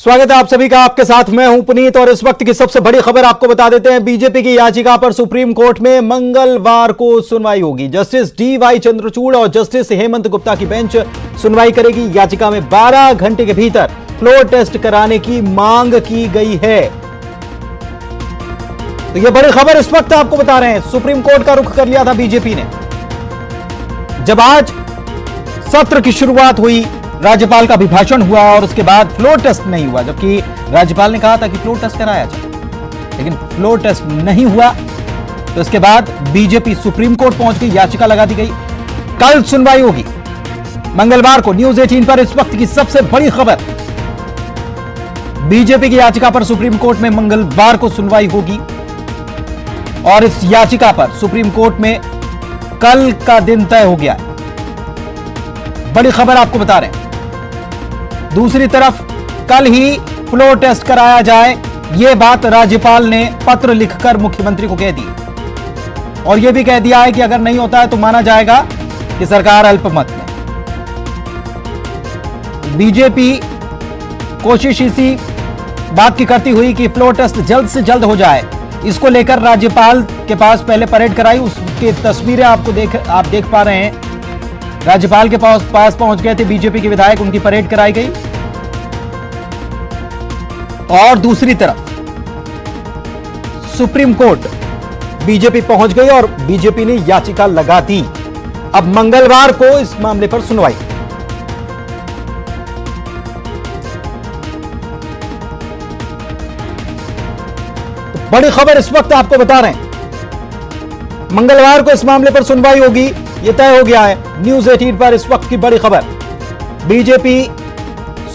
स्वागत है आप सभी का। आपके साथ मैं हूं पुनीत और इस वक्त की सबसे बड़ी खबर आपको बता देते हैं। बीजेपी की याचिका पर सुप्रीम कोर्ट में मंगलवार को सुनवाई होगी। Justice D.Y.. चंद्रचूड़ और जस्टिस हेमंत गुप्ता की बेंच सुनवाई करेगी। याचिका में 12 घंटे के भीतर फ्लोर टेस्ट कराने की मांग की गई है। तो यह बड़ी खबर इस वक्त आपको बता रहे हैं। सुप्रीम कोर्ट का रुख कर लिया था बीजेपी ने जब आज सत्र की शुरुआत हुई, राज्यपाल का अभिभाषण हुआ और उसके बाद फ्लोर टेस्ट नहीं हुआ, जबकि राज्यपाल ने कहा था कि फ्लोर टेस्ट कराया जाए, लेकिन फ्लोर टेस्ट नहीं हुआ। तो इसके बाद बीजेपी सुप्रीम कोर्ट पहुंच गई, याचिका लगा दी गई। कल सुनवाई होगी मंगलवार को। न्यूज 18 पर इस वक्त की सबसे बड़ी खबर, बीजेपी की याचिका पर सुप्रीम कोर्ट में मंगलवार को सुनवाई होगी और इस याचिका पर सुप्रीम कोर्ट में कल का दिन तय हो गया है। बड़ी खबर आपको बता रहे हैं। दूसरी तरफ कल ही फ्लोर टेस्ट कराया जाए, यह बात राज्यपाल ने पत्र लिखकर मुख्यमंत्री को कह दी और यह भी कह दिया है कि अगर नहीं होता है तो माना जाएगा कि सरकार अल्पमत में। बीजेपी कोशिश इसी बात की करती हुई कि फ्लोर टेस्ट जल्द से जल्द हो जाए। इसको लेकर राज्यपाल के पास पहले परेड कराई, उसकी तस्वीरें आप देख पा रहे हैं। राज्यपाल के पास पहुंच गए थे बीजेपी के विधायक, उनकी परेड कराई गई। और दूसरी तरफ सुप्रीम कोर्ट बीजेपी पहुंच गई और बीजेपी ने याचिका लगा दी। अब मंगलवार को इस मामले पर सुनवाई। तो बड़ी खबर इस वक्त आपको बता रहे हैं, मंगलवार को इस मामले पर सुनवाई होगी, यह तय हो गया है। न्यूज 18 पर इस वक्त की बड़ी खबर, बीजेपी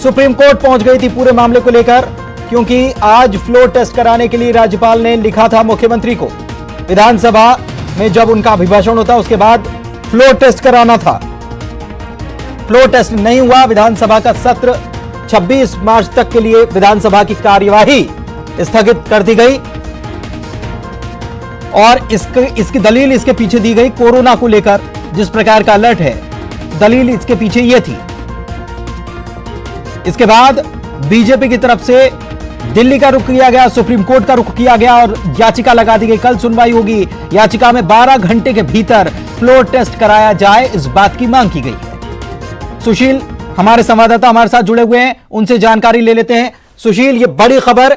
सुप्रीम कोर्ट पहुंच गई थी पूरे मामले को लेकर, क्योंकि आज फ्लोर टेस्ट कराने के लिए राज्यपाल ने लिखा था मुख्यमंत्री को। विधानसभा में जब उनका अभिभाषण होता उसके बाद फ्लोर टेस्ट कराना था। फ्लोर टेस्ट नहीं हुआ। विधानसभा का सत्र 26 मार्च तक के लिए विधानसभा की कार्यवाही स्थगित कर दी गई और इसकी दलील इसके पीछे दी गई कोरोना को लेकर जिस प्रकार का अलर्ट है, दलील इसके पीछे यह थी। इसके बाद बीजेपी की तरफ से दिल्ली का रुख किया गया, सुप्रीम कोर्ट का रुख किया गया और याचिका लगा दी गई। कल सुनवाई होगी। याचिका में 12 घंटे के भीतर फ्लोर टेस्ट कराया जाए, इस बात की मांग की गई है। सुशील हमारे संवाददाता हमारे साथ जुड़े हुए हैं, उनसे जानकारी ले लेते हैं। सुशील, ये बड़ी खबर,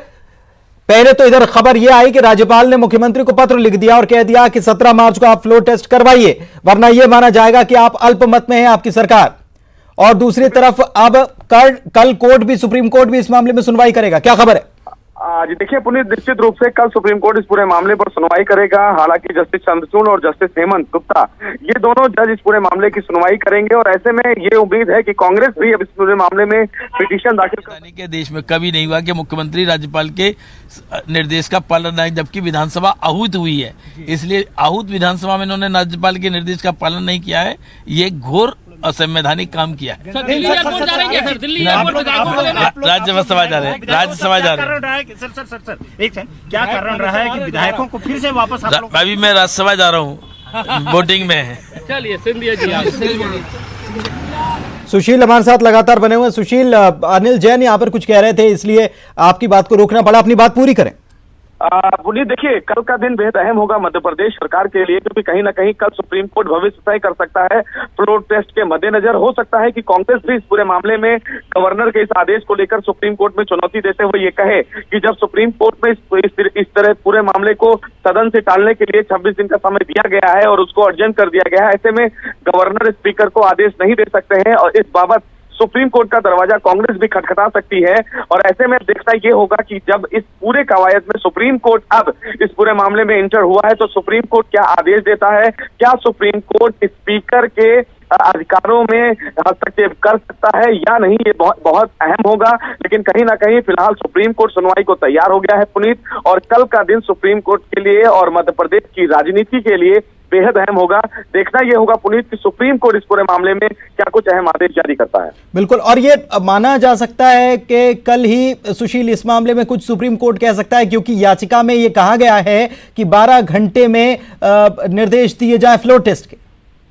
पहले तो इधर खबर यह आई कि राज्यपाल ने मुख्यमंत्री को पत्र लिख दिया और कह दिया कि 17 मार्च को आप फ्लोर टेस्ट करवाइए, वरना यह माना जाएगा कि आप अल्पमत में हैं आपकी सरकार। और दूसरी तरफ अब कल कोर्ट भी, सुप्रीम कोर्ट भी इस मामले में सुनवाई करेगा, क्या खबर है? जी देखिए पुनीत, निश्चित रूप से कल सुप्रीम कोर्ट इस पूरे मामले पर सुनवाई करेगा। हालांकि जस्टिस चंद्रचूड़ और जस्टिस हेमंत गुप्ता, ये दोनों जज इस पूरे मामले की सुनवाई करेंगे और ऐसे में ये उम्मीद है कि कांग्रेस भी अब इस पूरे मामले में पिटीशन दाखिल करने के देश में कभी नहीं हुआ कि मुख्यमंत्री राज्यपाल के निर्देश का पालन नहीं, जबकि विधानसभा आहूत हुई है। इसलिए आहूत विधानसभा में इन्होंने राज्यपाल के निर्देश का पालन नहीं किया है, ये घोर असंवैधानिक काम किया है। राज्यसभा जा रहे हैं, राज्यसभा जा रहे हैं। सर एक क्या कारण रहा है कि विधायकों को फिर से वापस? अभी मैं राज्यसभा जा रहा हूँ, वोटिंग में है। चलिए सिंधिया जी। सुशील हमारे साथ लगातार बने हुए। सुशील, अनिल जैन यहाँ पर कुछ कह रहे थे, इसलिए आपकी बात को रोकना पड़ा, अपनी बात पूरी करें। पुनीत देखिए, कल का दिन बेहद अहम होगा मध्य प्रदेश सरकार के लिए, क्योंकि कहीं ना कहीं कल सुप्रीम कोर्ट भविष्य तय कर सकता है। फ्लोर टेस्ट के मद्देनजर हो सकता है कि कांग्रेस भी इस पूरे मामले में गवर्नर के इस आदेश को लेकर सुप्रीम कोर्ट में चुनौती देते हुए ये कहे कि जब सुप्रीम कोर्ट में इस तरह पूरे मामले को सदन से टालने के लिए 26 दिन का समय दिया गया है और उसको अर्जेंट कर दिया गया है, ऐसे में गवर्नर स्पीकर को आदेश नहीं दे सकते हैं और इस बाबत सुप्रीम कोर्ट का दरवाजा कांग्रेस भी खटखटा सकती है। और ऐसे में देखना ये होगा कि जब इस पूरे कवायद में सुप्रीम कोर्ट अब इस पूरे मामले में इंटर हुआ है तो सुप्रीम कोर्ट क्या आदेश देता है, क्या सुप्रीम कोर्ट स्पीकर के अधिकारों में हस्तक्षेप कर सकता है या नहीं, ये बहुत अहम होगा। लेकिन कहीं ना कहीं फिलहाल सुप्रीम कोर्ट सुनवाई को तैयार हो गया है पुनीत, और कल का दिन सुप्रीम कोर्ट के लिए और मध्य प्रदेश की राजनीति के लिए बेहद अहम होगा। देखना यह होगा पुनीत कि सुप्रीम कोर्ट इस पूरे मामले में क्या कुछ अहम आदेश जारी करता है। बिल्कुल, और ये माना जा सकता है कि कल ही सुशील इस मामले में कुछ सुप्रीम कोर्ट कह सकता है, क्योंकि याचिका में ये कहा गया है कि 12 घंटे में निर्देश दिए जाए फ्लोर टेस्ट के।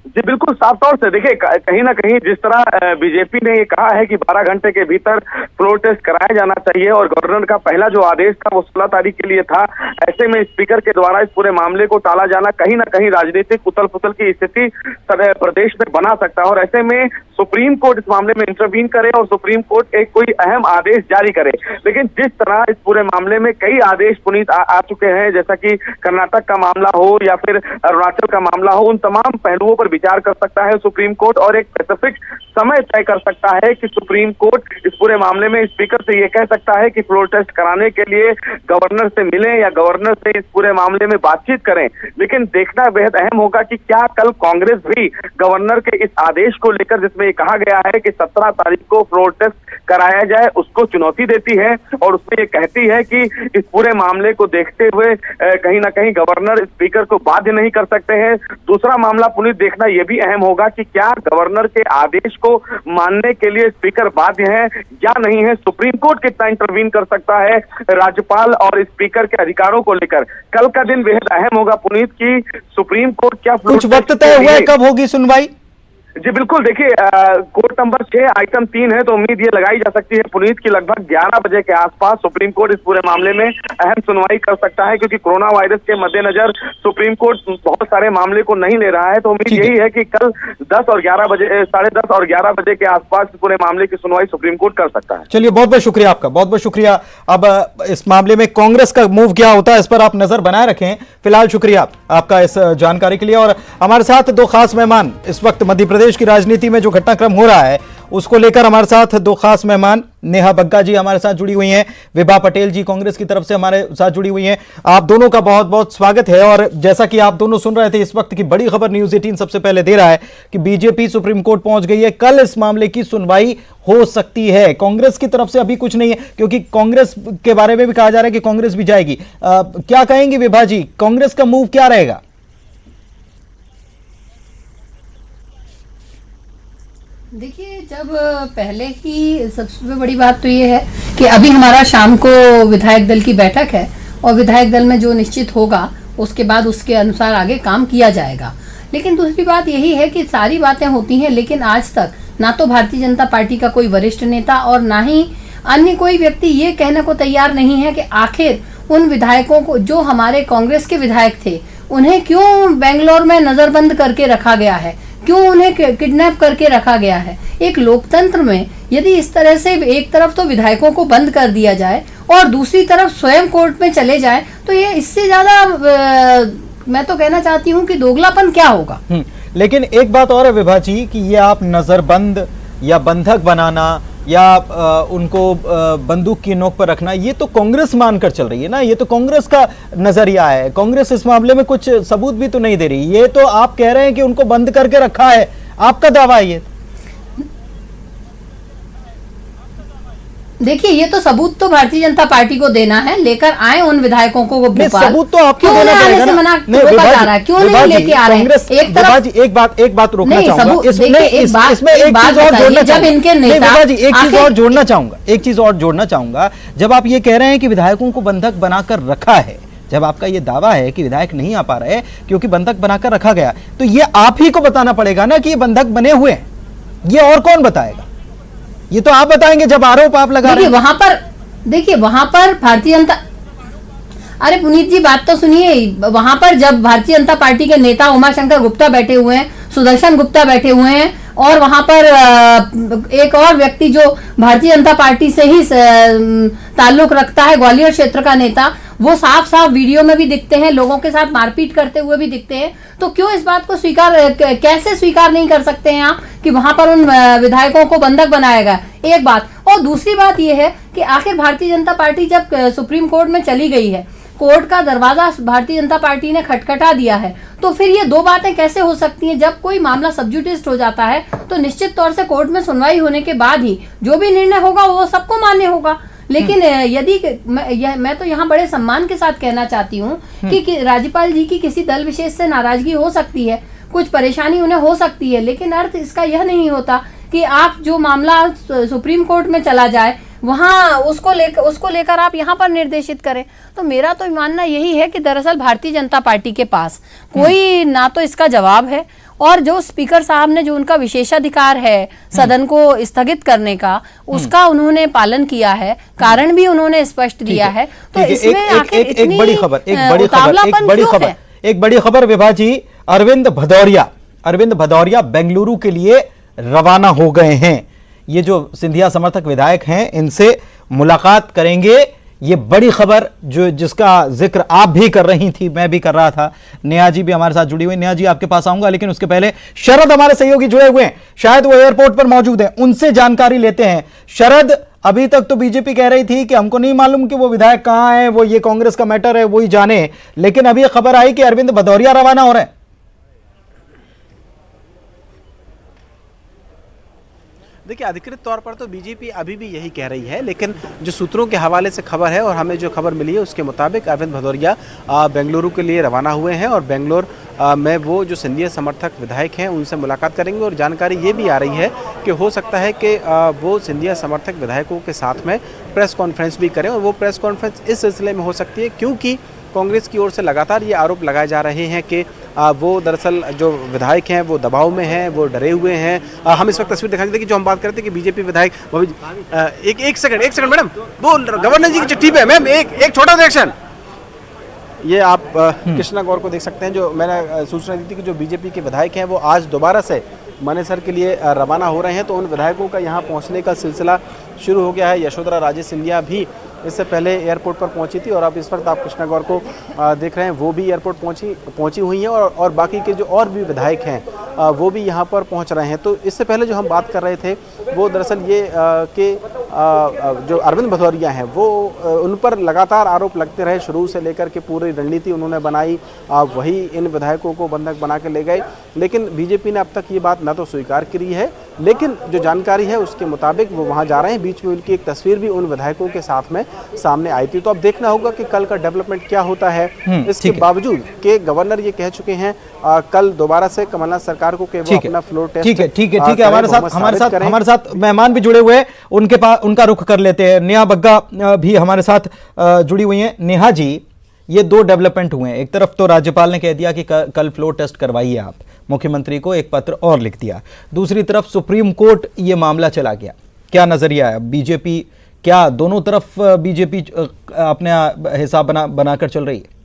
जी बिल्कुल, साफ तौर से देखिए कहीं ना कहीं जिस तरह बीजेपी ने ये कहा है कि 12 घंटे के भीतर फ्लोर टेस्ट कराया जाना चाहिए और गवर्नर का पहला जो आदेश था वो 16 तारीख के लिए था, ऐसे में स्पीकर के द्वारा इस पूरे मामले को टाला जाना कहीं ना कहीं राजनीतिक उथल पुथल की स्थिति प्रदेश में बना सकता है और ऐसे में सुप्रीम कोर्ट इस मामले में इंटरवीन करे और सुप्रीम कोर्ट एक कोई अहम आदेश जारी करे। लेकिन जिस तरह इस पूरे मामले में कई आदेश पुनीत आ चुके हैं, जैसा कि कर्नाटक का मामला हो या फिर अरुणाचल का मामला हो, उन तमाम पहलुओं पर विचार कर सकता है सुप्रीम कोर्ट और एक स्पेसिफिक समय तय कर सकता है कि सुप्रीम कोर्ट इस पूरे मामले में स्पीकर से ये कह सकता है कि फ्लोर टेस्ट कराने के लिए गवर्नर से मिलें या गवर्नर से इस पूरे मामले में बातचीत करें। लेकिन देखना बेहद अहम होगा कि क्या कल कांग्रेस भी गवर्नर के इस आदेश को लेकर, जिसमें ये कहा गया है कि 17 तारीख को फ्लोर टेस्ट कराया जाए, उसको चुनौती देती है और उसमें ये कहती है कि इस पूरे मामले को देखते हुए कहीं ना कहीं गवर्नर स्पीकर को बाध्य नहीं कर सकते हैं। दूसरा मामला पुनीत देखना यह भी अहम होगा कि क्या गवर्नर के आदेश को मानने के लिए स्पीकर बाध्य है या नहीं है। सुप्रीम कोर्ट कितना इंटरवीन कर सकता है राज्यपाल और स्पीकर के अधिकारों को लेकर। कल का दिन बेहद अहम होगा पुनीत की सुप्रीम कोर्ट क्या कुछ वक्त तय हुआ है कब होगी सुनवाई? जी बिल्कुल, देखिए कोर्ट नंबर 6 आइटम 3 है तो उम्मीद ये लगाई जा सकती है पुनीत की लगभग 11 बजे के आसपास सुप्रीम कोर्ट इस पूरे मामले में अहम सुनवाई कर सकता है, क्योंकि कोरोना वायरस के मद्देनजर सुप्रीम कोर्ट बहुत सारे मामले को नहीं ले रहा है। तो उम्मीद यही है कि कल 10 और 11 बजे 10:30 और 11 बजे के आसपास पूरे मामले की सुनवाई सुप्रीम कोर्ट कर सकता है। चलिए, बहुत बहुत शुक्रिया आपका, बहुत बहुत शुक्रिया। अब इस मामले में कांग्रेस का मूव क्या होता है इस पर आप नजर बनाए रखें। फिलहाल शुक्रिया आपका इस जानकारी के लिए। और हमारे साथ दो खास मेहमान इस वक्त मध्य प्रदेश की राजनीति में जो घटनाक्रम हो रहा है उसको लेकर हमारे साथ दो खास मेहमान, नेहा बग्गा जी हमारे साथ जुड़ी हुई हैं, विभा पटेल जी कांग्रेस की तरफ से हमारे साथ जुड़ी हुई हैं। आप दोनों का बहुत बहुत स्वागत है। और जैसा कि आप दोनों सुन रहे थे, इस वक्त की बड़ी खबर न्यूज़ 18 सबसे पहले दे रहा है कि बीजेपी सुप्रीम कोर्ट पहुंच गई है। कल इस मामले की सुनवाई हो सकती है। कांग्रेस की तरफ से अभी कुछ नहीं है, क्योंकि कांग्रेस के बारे में भी कहा जा रहा है कि कांग्रेस भी जाएगी। क्या कहेंगी विभा जी, कांग्रेस का मूव क्या रहेगा? देखिए, जब पहले ही सबसे बड़ी बात तो ये है कि अभी हमारा शाम को विधायक दल की बैठक है और विधायक दल में जो निश्चित होगा उसके बाद उसके अनुसार आगे काम किया जाएगा। लेकिन दूसरी बात यही है कि सारी बातें होती हैं, लेकिन आज तक ना तो भारतीय जनता पार्टी का कोई वरिष्ठ नेता और ना ही अन्य कोई व्यक्ति ये कहने को तैयार नहीं है कि आखिर उन विधायकों को, जो हमारे कांग्रेस के विधायक थे, उन्हें क्यों बेंगलोर में नजरबंद करके रखा गया है, क्यों उन्हें किडनैप करके रखा गया है। एक लोकतंत्र में यदि इस तरह से एक तरफ तो विधायकों को बंद कर दिया जाए और दूसरी तरफ स्वयं कोर्ट में चले जाए, तो ये इससे ज्यादा मैं तो कहना चाहती हूँ कि दोगलापन क्या होगा। लेकिन एक बात और है विभा जी कि ये आप नजरबंद या बंधक बनाना या उनको बंदूक की नोक पर रखना, ये तो कांग्रेस मानकर चल रही है ना, ये तो कांग्रेस का नजरिया है। कांग्रेस इस मामले में कुछ सबूत भी तो नहीं दे रही। ये तो आप कह रहे हैं कि उनको बंद करके रखा है, आपका दावा है ये। देखिए, ये तो सबूत तो भारतीय जनता पार्टी को देना है, लेकर आए उन विधायकों को भोपाल। सबूत तो आपको देना पड़ेगा ना। नहीं, रोका जा रहा है, क्यों नहीं लेके आ रहे हैं? एक तरफ एक बात रोकना चाहूंगा इसमें, जब इनके नेता, एक चीज और जोड़ना चाहूंगा। जब आप ये कह रहे हैं कि विधायकों को बंधक बनाकर रखा है, जब आपका ये दावा है कि विधायक नहीं आ पा रहे क्योंकि बंधक बनाकर रखा गया, तो ये आप ही को बताना पड़ेगा ना कि ये बंधक बने हुए हैं। ये और कौन बताएगा? ये तो आप बताएंगे जब आरोप आप लगा रहे हैं। वहां पर भारतीय जनता, अरे पुनीत जी बात तो सुनिए, वहां पर जब भारतीय जनता पार्टी के नेता उमाशंकर गुप्ता बैठे हुए हैं, सुदर्शन गुप्ता बैठे हुए हैं और वहां पर एक और व्यक्ति जो भारतीय जनता पार्टी से ही ताल्लुक रखता है, ग्वालियर क्षेत्र का नेता, वो साफ साफ वीडियो में भी दिखते हैं, लोगों के साथ मारपीट करते हुए भी दिखते हैं। तो क्यों इस बात को कैसे स्वीकार नहीं कर सकते हैं आप कि वहां पर उन विधायकों को बंधक बनाया गया? एक बात। और दूसरी बात यह है कि आखिर भारतीय जनता पार्टी जब सुप्रीम कोर्ट में चली गई है, कोर्ट का दरवाजा भारतीय जनता पार्टी ने खटखटा दिया है, तो फिर ये दो बातें कैसे हो सकती हैं? जब कोई मामला सब्जुडिस हो जाता है तो निश्चित तौर से कोर्ट में सुनवाई होने के बाद ही जो भी निर्णय होगा वो सबको मान्य होगा। लेकिन यदि मैं तो यहाँ बड़े सम्मान के साथ कहना चाहती हूँ कि राज्यपाल जी की किसी दल विशेष से नाराजगी हो सकती है, कुछ परेशानी उन्हें हो सकती है, लेकिन अर्थ इसका यह नहीं होता कि आप जो मामला सुप्रीम कोर्ट में चला जाए, वहाँ उसको लेकर आप यहाँ पर निर्देशित करें। तो मेरा तो मानना यही है कि दरअसल भारतीय जनता पार्टी के पास कोई ना तो इसका जवाब है, और जो स्पीकर साहब ने जो उनका विशेषाधिकार है सदन को स्थगित करने का, उसका उन्होंने पालन किया है, कारण भी उन्होंने स्पष्ट दिया है। तो इसमें आखिर इतनी उतावलापन क्यों है? एक बड़ी खबर विभा जी, अरविंद भदौरिया बेंगलुरु के लिए रवाना हो गए हैं। ये जो सिंधिया समर्थक विधायक हैं इनसे मुलाकात करेंगे, ये बड़ी खबर जिसका जिक्र आप भी कर रही थी, मैं भी कर रहा था। नेहा जी भी हमारे साथ जुड़ी हुई। नेहा जी आपके पास आऊंगा, लेकिन उसके पहले शरद हमारे सहयोगी जुड़े हुए हैं, शायद वो एयरपोर्ट पर मौजूद हैं, उनसे जानकारी लेते हैं। शरद, अभी तक तो बीजेपी कह रही थी कि हमको नहीं मालूम कि वो विधायक कहां है, वो ये कांग्रेस का मैटर है, वो ही जाने, लेकिन अभी खबर आई कि अरविंद भदौरिया रवाना हो रहे हैं। देखिए, अधिकृत तौर पर तो बीजेपी अभी भी यही कह रही है, लेकिन जो सूत्रों के हवाले से खबर है और हमें जो खबर मिली है उसके मुताबिक अरविंद भदौरिया बेंगलुरु के लिए रवाना हुए हैं और बेंगलोर में वो जो सिंधिया समर्थक विधायक हैं उनसे मुलाकात करेंगे। और जानकारी ये भी आ रही है कि हो सकता है कि वो सिंधिया समर्थक विधायकों के साथ में प्रेस कॉन्फ्रेंस भी करें, और वो प्रेस कॉन्फ्रेंस इस सिलसिले में हो सकती है क्योंकि कांग्रेस की ओर से लगातार ये आरोप लगाए जा रहे हैं कि वो दरअसल जो विधायक हैं वो दबाव में हैं, वो डरे हुए हैं। हम इस वक्त तस्वीर दिखाई देते कि जो हम बात करते हैं कि बीजेपी विधायक एक सेकंड मैडम, वो गवर्नर जी की चिट्ठी पे मैम एक छोटा रिएक्शन। ये आप कृष्णा गौर को देख सकते हैं, जो मैंने सूचना दी थी कि जो बीजेपी के विधायक हैं वो आज दोबारा से मानेसर के लिए रवाना हो रहे हैं। तो उन विधायकों का यहाँ पहुँचने का सिलसिला शुरू हो गया है। यशोधरा राजे सिंधिया भी इससे पहले एयरपोर्ट पर पहुंची थी और अब इस वक्त आप कृष्णा गौर को देख रहे हैं, वो भी एयरपोर्ट पहुंची हुई हैं और बाकी के जो और भी विधायक हैं वो भी यहां पर पहुंच रहे हैं। तो इससे पहले जो हम बात कर रहे थे वो दरअसल ये कि जो अरविंद भदौरिया हैं वो उन पर लगातार आरोप लगते रहे, शुरू से लेकर के पूरी रणनीति उन्होंने बनाई, वही इन विधायकों को बंधक बना के ले गए। लेकिन बीजेपी ने अब तक ये बात न तो स्वीकार करी है, लेकिन जो जानकारी है उसके मुताबिक वो वहाँ जा रहे हैं। बीच में उनकी एक तस्वीर भी उन विधायकों के साथ में सामने आई थी। तो अब देखना होगा कि कल का डेवलपमेंट क्या होता है। इसके बावजूद कि गवर्नर ये कह चुके हैं कल दोबारा से कमलनाथ सरकार को कि वो अपना फ्लोर टेस्ट ठीक है हमारे साथ मेहमान भी जुड़े हुए हैं, उनके पास उनका रुख कर लेते हैं। नेहा बग्गा भी हमारे साथ जुड़ी हुई हैं। नेहा जी, ये दो डेवलपमेंट हुए हैं, एक तरफ तो राज्यपाल ने कह दिया कि कल फ्लोर टेस्ट करवाइए आप, मुख्यमंत्री को एक पत्र और लिख दिया, दूसरी तरफ सुप्रीम कोर्ट ये मामला चला गया। क्या नजरिया है बीजेपी, क्या दोनों तरफ बीजेपी अपने हिसाब बनाकर चल रही है?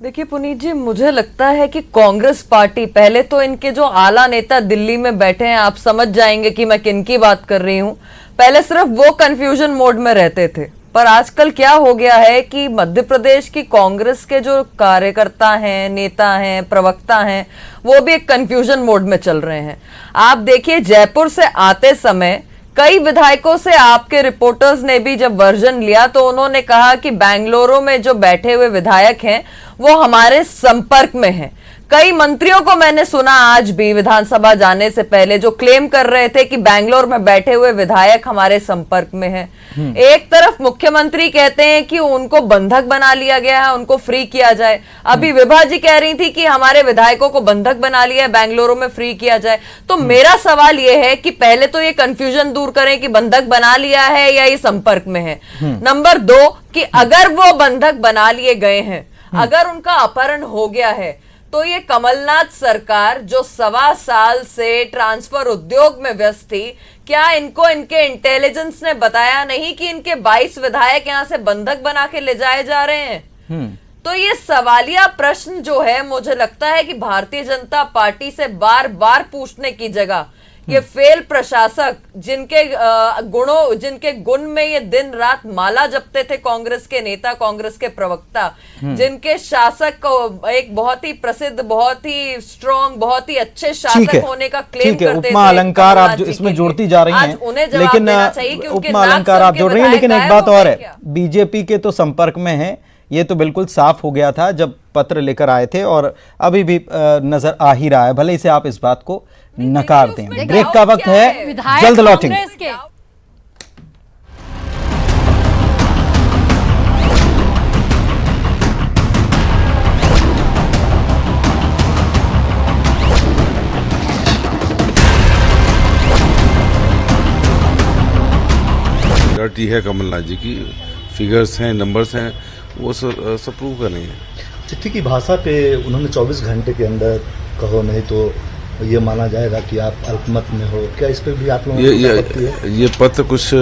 देखिए पुनीत जी, मुझे लगता है कि कांग्रेस पार्टी, पहले तो इनके जो आला नेता दिल्ली में बैठे हैं, आप समझ जाएंगे कि मैं किन की बात कर रही हूं, पहले सिर्फ वो कंफ्यूजन मोड में रहते थे, पर आजकल क्या हो गया है कि मध्य प्रदेश की कांग्रेस के जो कार्यकर्ता हैं, नेता हैं, प्रवक्ता हैं, वो भी एक कंफ्यूजन मोड में चल रहे हैं। आप देखिए, जयपुर से आते समय कई विधायकों से आपके रिपोर्टर्स ने भी जब वर्जन लिया तो उन्होंने कहा कि बेंगलुरु में जो बैठे हुए विधायक हैं वो हमारे संपर्क में हैं। कई मंत्रियों को मैंने सुना आज भी विधानसभा जाने से पहले जो क्लेम कर रहे थे कि बेंगलोर में बैठे हुए विधायक हमारे संपर्क में हैं। एक तरफ मुख्यमंत्री कहते हैं कि उनको बंधक बना लिया गया है, उनको फ्री किया जाए। अभी विभा जी कह रही थी कि हमारे विधायकों को बंधक बना लिया है, बेंगलुरु में फ्री किया जाए। तो मेरा सवाल यह है कि पहले तो ये कंफ्यूजन दूर करें कि बंधक बना लिया है या ये संपर्क में है। नंबर 2 कि अगर वो बंधक बना लिए गए हैं, अगर उनका अपहरण हो गया है, तो ये कमलनाथ सरकार जो 1.25 साल से ट्रांसफर उद्योग में व्यस्त थी, क्या इनको इनके इंटेलिजेंस ने बताया नहीं कि इनके 22 विधायक यहां से बंधक बना के ले जाए जा रहे हैं? तो ये सवालिया प्रश्न जो है, मुझे लगता है कि भारतीय जनता पार्टी से बार बार पूछने की जगह ये फेल प्रशासक जिनके गुण में ये दिन रात माला जपते थे कांग्रेस के नेता, कांग्रेस के प्रवक्ता, जिनके शासक को एक बहुत ही प्रसिद्ध, बहुत ही स्ट्रॉन्ग, बहुत ही अच्छे शासक होने का क्लेम करते थे। उपमा अलंकार आप जो इसमें जोड़ती जा रही हैं, लेकिन उपमा अलंकार आप जोड़ रही हैं, लेकिन एक बात और है, बीजेपी के तो संपर्क में है, ये तो बिल्कुल साफ हो गया था जब पत्र लेकर आए थे और अभी भी नजर आ ही रहा है, भले से आप इस बात को नकार दें। ब्रेक का वक्त है, जल्द लौटेंगे। मेजॉरिटी है कमलनाथ जी की, फिगर्स हैं, नंबर्स हैं, वो सब प्रूव कर रही हैं। चिट्ठी की भाषा पे उन्होंने 24 घंटे के अंदर कहो नहीं तो ये माना जाएगा कि आप अल्पमत में हो, क्या इस पर भी आप लोगों को ये पत्र कुछ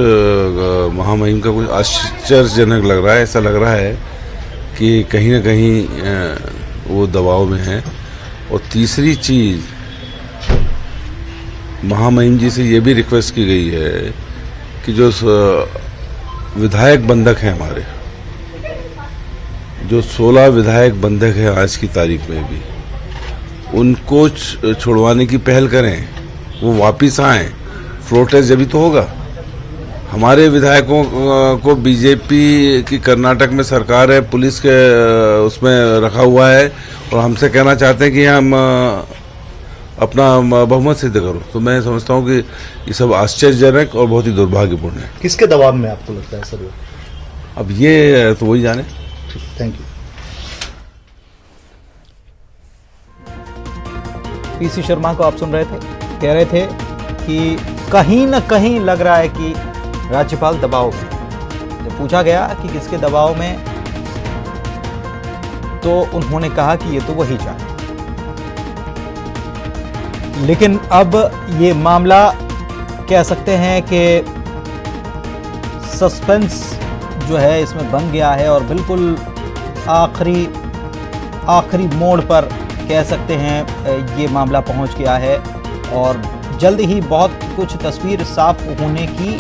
महामहिम का कुछ आश्चर्यजनक लग रहा है। ऐसा लग रहा है कि कहीं ना कहीं वो दबाव में है। और तीसरी चीज, महामहिम जी से ये भी रिक्वेस्ट की गई है कि जो विधायक बंधक हैं हमारे, जो 16 विधायक बंधक हैं आज की तारीख में भी, उनको छुड़वाने की पहल करें, वो वापिस आएं। फ्लोर टेस्ट जब भी तो होगा। हमारे विधायकों को बीजेपी की कर्नाटक में सरकार है, पुलिस के उसमें रखा हुआ है और हमसे कहना चाहते हैं कि हम अपना बहुमत सिद्ध करो। तो मैं समझता हूँ कि ये सब आश्चर्यजनक और बहुत ही दुर्भाग्यपूर्ण है। किसके दबाव में आपको लगता है सर? अब ये तो वही जाने। Thank you. पीसी शर्मा को आप सुन रहे थे, कह रहे थे कि कहीं न कहीं लग रहा है कि राज्यपाल दबाव में। जब पूछा गया कि किसके दबाव में, तो उन्होंने कहा कि ये तो वही जाने। लेकिन अब ये मामला कह सकते हैं कि सस्पेंस जो है इसमें बन गया है और बिल्कुल आखिरी मोड़ पर कह सकते हैं ये मामला पहुंच गया है। और जल्द ही बहुत कुछ तस्वीर साफ होने की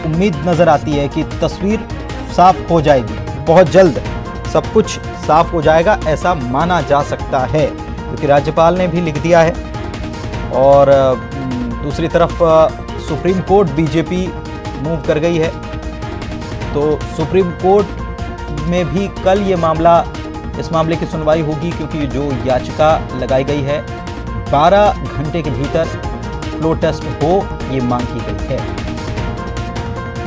उम्मीद नजर आती है कि तस्वीर साफ हो जाएगी, बहुत जल्द सब कुछ साफ हो जाएगा, ऐसा माना जा सकता है, क्योंकि राज्यपाल ने भी लिख दिया है। और दूसरी तरफ सुप्रीम कोर्ट बीजेपी मूव कर गई है, तो सुप्रीम कोर्ट में भी कल ये मामला, इस मामले की सुनवाई होगी, क्योंकि जो याचिका लगाई गई है 12 घंटे के भीतर फ्लोर टेस्ट हो, ये मांग की गई है।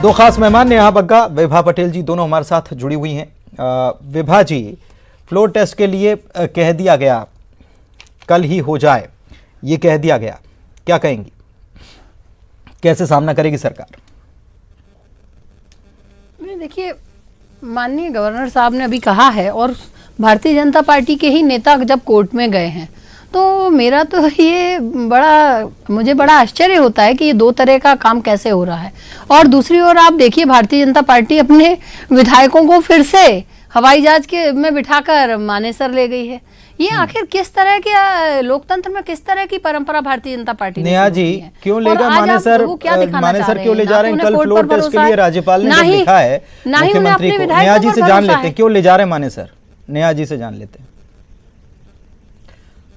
दो खास मेहमान नेहा बग्गा, विभा पटेल जी दोनों हमारे साथ जुड़ी हुई हैं। विभा जी, फ्लोर टेस्ट के लिए कह दिया गया कल ही हो जाए, ये कह दिया गया, क्या कहेंगी, कैसे सामना करेगी सरकार? देखिए, माननीय गवर्नर साहब ने अभी कहा है और भारतीय जनता पार्टी के ही नेता जब कोर्ट में गए हैं, तो मेरा तो ये मुझे बड़ा आश्चर्य होता है कि ये दो तरह का काम कैसे हो रहा है। और दूसरी ओर आप देखिए, भारतीय जनता पार्टी अपने विधायकों को फिर से हवाई जहाज के में बिठाकर मानेसर ले गई है। ये आखिर किस तरह के लोकतंत्र में किस तरह की परंपरा भारतीय जनता पार्टी नेहा जी क्यों लेगा मानेसर क्यों ले जा रहे हैं? कल फ्लोर टेस्ट के लिए राज्यपाल ने लिखा है मुख्यमंत्री को। नेहा जी से जान लेते हैं क्यों ले जा रहे हैं मानेसर, नेहा जी से जान लेते हैं।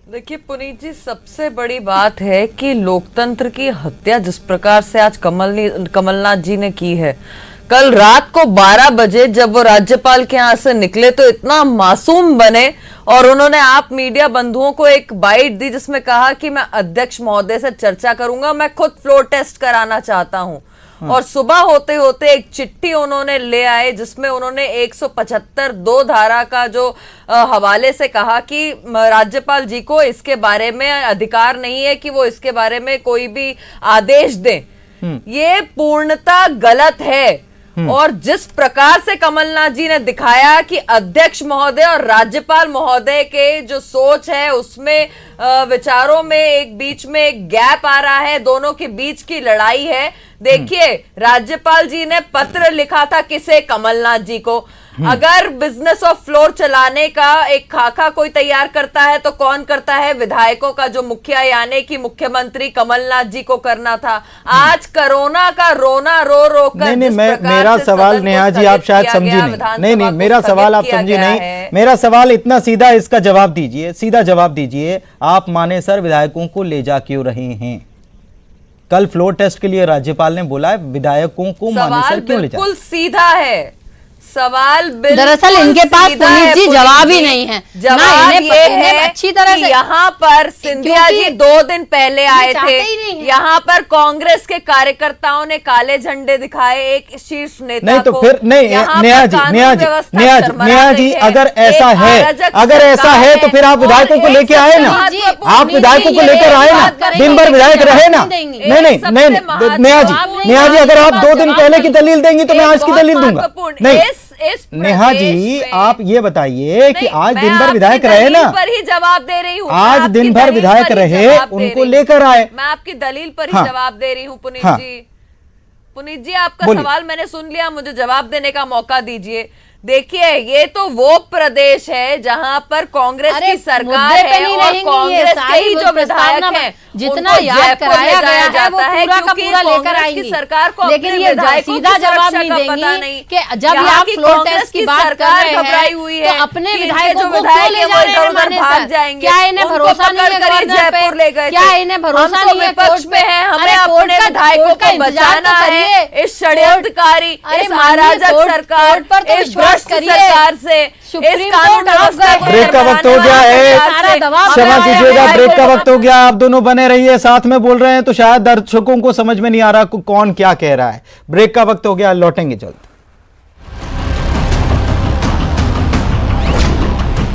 देखिए पुनीत जी, सबसे बड़ी बात है कि लोकतंत्र की हत्या जिस प्रकार से आज कमलनाथ जी ने की है, कल रात को 12 बजे जब वो राज्यपाल के यहाँ से निकले तो इतना मासूम बने और उन्होंने आप मीडिया बंधुओं को एक बाइट दी जिसमें कहा कि मैं अध्यक्ष महोदय से चर्चा करूंगा, मैं खुद फ्लोर टेस्ट कराना चाहता हूं। और सुबह होते होते एक चिट्ठी उन्होंने ले आए जिसमें उन्होंने 175(2) धारा का जो हवाले से कहा कि राज्यपाल जी को इसके बारे में अधिकार नहीं है कि वो इसके बारे में कोई भी आदेश दें। ये पूर्णतः गलत है। और जिस प्रकार से कमलनाथ जी ने दिखाया कि अध्यक्ष महोदय और राज्यपाल महोदय के जो सोच है उसमें विचारों में एक बीच में एक गैप आ रहा है, दोनों के बीच की लड़ाई है। देखिए, राज्यपाल जी ने पत्र लिखा था किसे? कमलनाथ जी को। अगर बिजनेस ऑफ फ्लोर चलाने का एक खाका कोई तैयार करता है तो कौन करता है? विधायकों का जो मुखिया यानी कि मुख्यमंत्री कमलनाथ जी को करना था। आज कोरोना का रोना रो रो कर मेरा सवाल नेहा जी आप शायद समझी नहीं, मेरा सवाल आप समझी नहीं। मेरा सवाल इतना सीधा, इसका जवाब दीजिए, सीधा जवाब दीजिए। आप मानेसर विधायकों को ले जा क्यों रहे हैं? कल फ्लोर टेस्ट के लिए राज्यपाल ने बोला है विधायकों को मानेसर क्यों ले जा? बिल्कुल सीधा है, सवाल बिल्कुल दरअसल इनके पास सीधा पुनीत है, जी पुनीत जवाब ही जी। नहीं है। ना जवाब इन्हें ये इन्हें है अच्छी तरह कि से यहाँ पर सिंधिया जी क्योंकि 2 दिन पहले आए चाहते थे, ही नहीं है। यहाँ पर कांग्रेस के कार्यकर्ताओं ने काले झंडे दिखाए एक शीर्ष नेता नहीं तो को। फिर नहीं यहाँ नेहा पर जी कानून नेहा जी व्यवस्था नेहा जी चरमरा नेहा रही जी है। अगर एक ऐसा है अराजक अगर ऐसा सरकार है तो फिर आप और विधायकों को एक लेके आए ना, सबसे महत्वपूर्ण आप विधायकों को ये लेकर आए ना, बात करेंगे, दिन भर विधायक लेकिन रहे ना। जवाब नहीं देंगे। नहीं नहीं सबसे नहीं महत्वपूर्ण नेहा जी जवाब नहीं नेहा जी अगर आप 2 दिन जवाब पहले की नहीं दलील देंगी तो मैं आज की बहुत दलील दूंगा। महत्वपूर्ण। नहीं इस नेहा जी प्रदेश में- आप ये बताइए कि नहीं, आज मैं दिन भर आपकी विधायक रहे दलील ना, पर ही जवाब दे रही हूँ। आज मैं आपकी दिन भर दलील विधायक पर ही रहे, जवाब दे उनको रही हूँ। लेकर आए। मैं आपकी दलील पर ही हाँ। जवाब दे रही हूँ पुनीत हाँ। जी। पुनीत जी आपका बोलिए। सवाल मैंने सुन लिया, मुझे जवाब देने का मौका दीजिए। देखिए ये तो वो प्रदेश है जहां पर कांग्रेस अरे, की सरकार मुद्दे पे है नहीं और रहेंगी ये, कांग्रेस के सारी ही जो विधायक प्रस्तावना हैं जितना उनको याद जयपुर कराया ले जाया गया है वो जाता है पूरा का क्योंकि पूरा लेकर कांग्रेस की आएंगी। सरकार को लेकिन अपने ये विधायकों सीधा की जवाब सुरक्षा नहीं का पता देंगी नहीं कि जब यहाँ आप की फ्लोर कांग्रेस टेस्ट की की बात कर सरकार रहे घबराई हैं हुई तो है अपने कि इनके विधायकों जो को क्यों विधायक ले हैं जा वो रहे हैं इधर-उधर माने भाग सर? जाएंगे। क्या इन्हें उनको भरोसा नहीं है पकड़ कर ही गवर्नर पे? जयपुर ले गए क्या थे। इन्हें भरोसा हम तो नहीं है विपक्ष कोर्ट में पे? हैं, हमें अरे कोर्ट अपने का- विधायकों कोर्ट का को इंतजार तो बचाना है करिए। इस षड्यंत्रकारी, अरे इस माननीय अराजक कोर्ट- सरकार, कोर्ट पर तो इस विश्वास भ्रष्ट करिए। सरकार से, इस सुप्रीम कानून कोर्ट आप व्यवस्था गए को हैं। ब्रेक का वक्त हो गया है, सारा दबाव क्षमा बनाया कीजिएगा, है। ब्रेक का वक्त हो गया। आप दोनों बने रहिए, साथ में बोल रहे हैं तो शायद दर्शकों को समझ में नहीं आ रहा कौन क्या कह रहा है। ब्रेक का वक्त हो गया, लौटेंगे जल्द।